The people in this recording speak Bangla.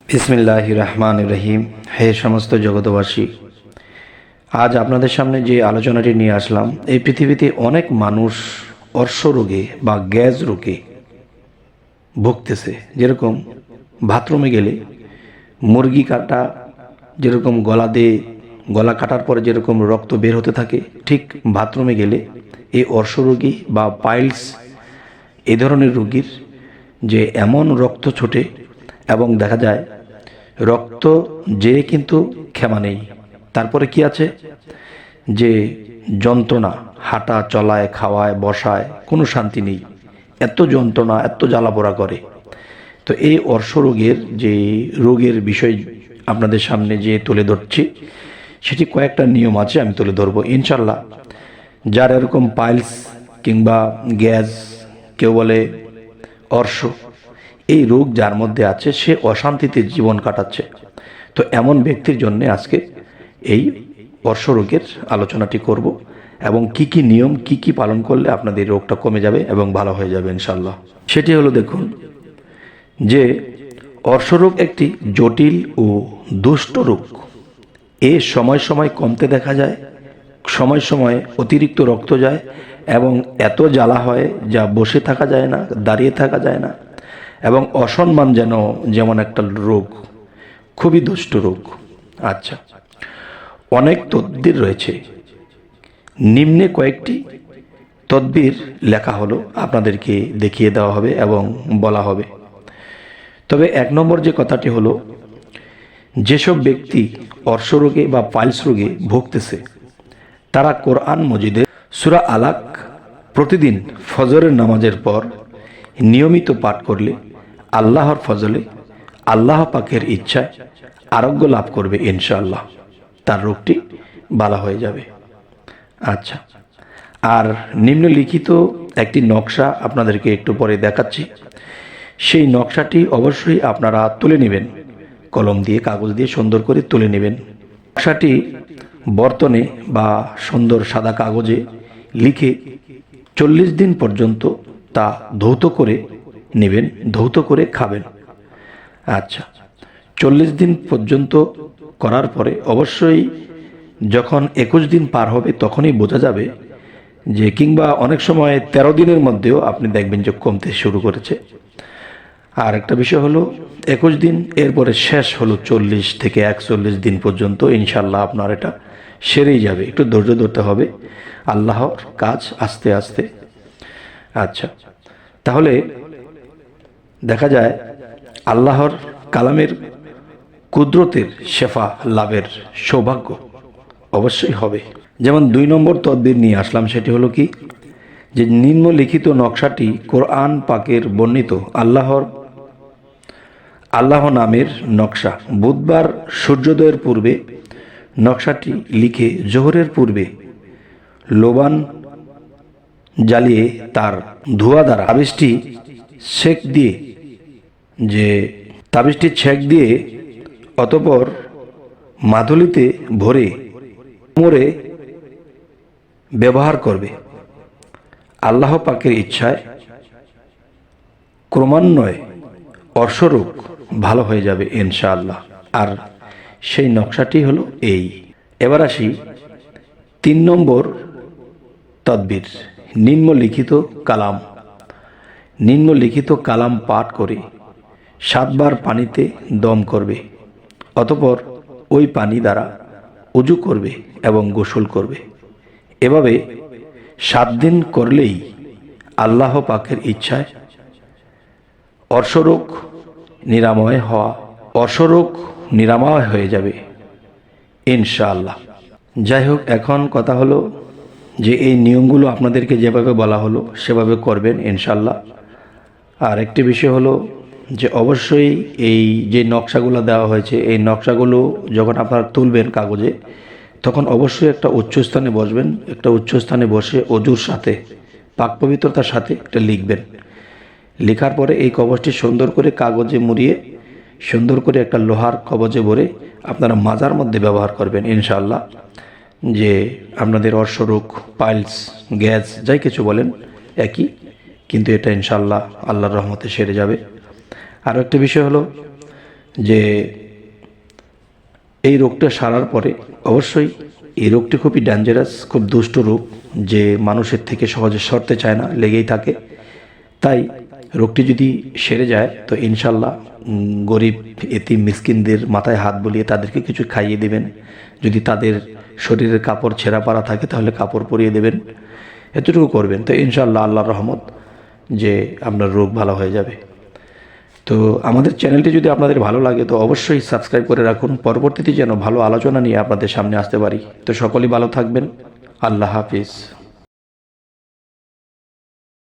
বিসমিল্লাহির রহমানির রহিম। হে সমস্ত জগতবাসী, আজ আপনাদের সামনে যে আলোচনাটি নিয়ে আসলাম, এই পৃথিবীতে অনেক মানুষ অর্শ রোগে বা গ্যাস রোগে ভুগতেছে। যেরকম বাথরুমে গেলে মুরগি কাটা যেরকম গলা কাটার পরে যেরকম রক্ত বের হতে থাকে, ঠিক বাথরুমে গেলে এই অর্শ রোগী বা পাইলস এই ধরনের রোগীর যে এমন রক্ত ছোটে এবং দেখা যায় রক্ত যে কিন্তু ক্ষমা নেই। তারপরে কি আছে যে যন্ত্রণা, হাঁটা চলায়, খাওয়ায়, বসায় কোনো শান্তি নেই, এত যন্ত্রণা, এত জ্বালাপোড়া করে। তো এই অর্শ রোগের বিষয় আপনাদের সামনে যে তুলে ধরছি, সেটি কয়েকটা নিয়ম আছে, আমি তুলে ধরবো ইনশাল্লাহ। যার এরকম পাইলস কিংবা গ্যাস, কেউ বলে অর্শ, এই রোগ যার মধ্যে আছে, সে অশান্তিতে জীবন কাটাচ্ছে। তো এমন ব্যক্তির জন্য আজকে এই অর্শ রোগের আলোচনাটি করব এবং কি কি নিয়ম, কি কি পালন করলে আপনাদের রোগটা কমে যাবে এবং ভালো হয়ে যাবে ইনশাল্লাহ। সেটি হলো, দেখুন যে অর্শ রোগ একটি জটিল ও দুষ্ট রোগ। এ সময় সময় কমতে দেখা যায়, সময় সময় অতিরিক্ত রক্ত যায় এবং এত জ্বালা হয় যা বসে থাকা যায় না, দাঁড়িয়ে থাকা যায় না, এবং অসম্মান যেমন একটা রোগ, খুবই দুষ্ট রোগ। আচ্ছা, অনেক তদবির রয়েছে, নিম্নে কয়েকটি তদবির লেখা হলো, আপনাদেরকে দেখিয়ে দেওয়া হবে এবং বলা হবে। তবে এক নম্বর যে কথাটি হলো, যেসব ব্যক্তি অর্শ রোগে বা পাইলস রোগে ভুগতেছে, তারা কোরআন মজিদের সূরা আলাক প্রতিদিন ফজরের নামাজের পর নিয়মিত পাঠ করলে আল্লাহর ফজলে, আল্লাহ পাকের ইচ্ছায় আরোগ্য লাভ করবে ইনশাআল্লাহ, তার রোগটি ভালো হয়ে যাবে। আচ্ছা, আর নিম্নলিখিত একটি নকশা আপনাদেরকে একটু পরে দেখাচ্ছি। সেই নকশাটি অবশ্যই আপনারা তুলে নেবেন, কলম দিয়ে, কাগজ দিয়ে সুন্দর করে তুলে নেবেন। নকশাটি বর্তনে বা সুন্দর সাদা কাগজে লিখে 40 দিন পর্যন্ত তা ধৌত করে নেবেন, ধৌত করে খাবেন। আচ্ছা, 40 দিন পর্যন্ত করার পরে অবশ্যই যখন 21 দিন পার হবে, তখনই বোঝা যাবে যে, কিংবা অনেক সময় 13 দিনের মধ্যেও আপনি দেখবেন যে কমতে শুরু করেছে। আর একটা বিষয় হলো 21 দিন, এরপরে শেষ হলো 40 থেকে 41 দিন পর্যন্ত, ইনশাল্লাহ আপনার এটা সেরেই যাবে। একটু ধৈর্য ধরতে হবে, আল্লাহর কাজ আস্তে আস্তে। আচ্ছা, তাহলে দেখা যায় আল্লাহর কালামের কুদরতের শেফা লাভের সৌভাগ্য অবশ্যই হবে। যেমন 2 নম্বর তদবির নিয়ে আসলাম, সেটি হলো কি, যে নিম্নলিখিত নকশাটি কোরআন পাকের বর্ণিত আল্লাহ নামের নকশা। বুধবার সূর্যোদয়ের পূর্বে নকশাটি লিখে জোহরের পূর্বে লোবান জ্বালিয়ে তার ধোঁয়া দ্বারা তাবিজটি ছেক দিয়ে অতঃপর মাদুলিতে ভরে কোমরে ব্যবহার করবে। আল্লাহ পাকের ইচ্ছায় ক্রমান্বয়ে অর্শরোগ ভালো হয়ে যাবে ইনশাআল্লাহ। আর সেই নকশাটি হলো এই। এবার আসি 3 নম্বর তদবির, নিম্নলিখিত কালাম পাঠ করে 7 বার পানিতে দম করবে, অতঃপর ওই পানি দ্বারা উজু করবে এবং গোসল করবে। এভাবে 7 দিন করলেই আল্লাহ পাকের ইচ্ছায় অর্শরোগ নিরাময় হয়ে যাবে ইনশাআল্লাহ। যাই হোক, এখন কথা হলো যে এই নিয়মগুলো আপনাদেরকে যেভাবে বলা হলো সেভাবে করবেন ইনশাআল্লাহ। আর একটি বিষয় হলো যে অবশ্যই এই যে নকশাগুলো দেওয়া হয়েছে, এই নকশাগুলো যখন আপনারা তুলবেন কাগজে, তখন অবশ্যই একটা উচ্চস্থানে বসবেন। একটা উচ্চস্থানে বসে অজুর সাথে, পাক পবিত্রতার সাথে এটা লিখবেন। লেখার পরে এই কবজটি সুন্দর করে কাগজে মুড়িয়ে, সুন্দর করে একটা লোহার কবজে ভরে আপনারা মাজার মধ্যে ব্যবহার করবেন ইনশাআল্লাহ। যে আপনাদের অর্শরোগ, পাইলস, গ্যাস, যাই কিছু বলেন একই, কিন্তু এটা ইনশাআল্লাহ আল্লাহর রহমতে সেরে যাবে। আর একটা বিষয় হলো যে এই রোগটা সারার পরে অবশ্যই এই রোগটি খুবই ডেঞ্জারাস, খুব দুষ্ট রোগ, যে মানুষের থেকে সহজে সরতে চায় না, লেগেই থাকে। তাই রোগটি যদি সেরে যায় তো ইনশাল্লাহ গরিব এতিম মিসকিনদের মাথায় হাত বুলিয়ে তাদেরকে কিছু খাইয়ে দেবেন। যদি তাদের শরীরের কাপড় ছেঁড়া পাড়া থাকে তাহলে কাপড় পরিয়ে দেবেন, এতটুকু করবেন। তো ইনশাল্লাহ আল্লাহর রহমত যে আপনার রোগ ভালো হয়ে যাবে। তো আমাদের চ্যানেলটি যদি আপনাদের ভালো লাগে তো অবশ্যই সাবস্ক্রাইব করে রাখুন, পরবর্তীতে যেন ভালো আলোচনা নিয়ে আপনাদের সামনে আসতে পারি। তো সকলেই ভালো থাকবেন। আল্লাহ হাফিজ।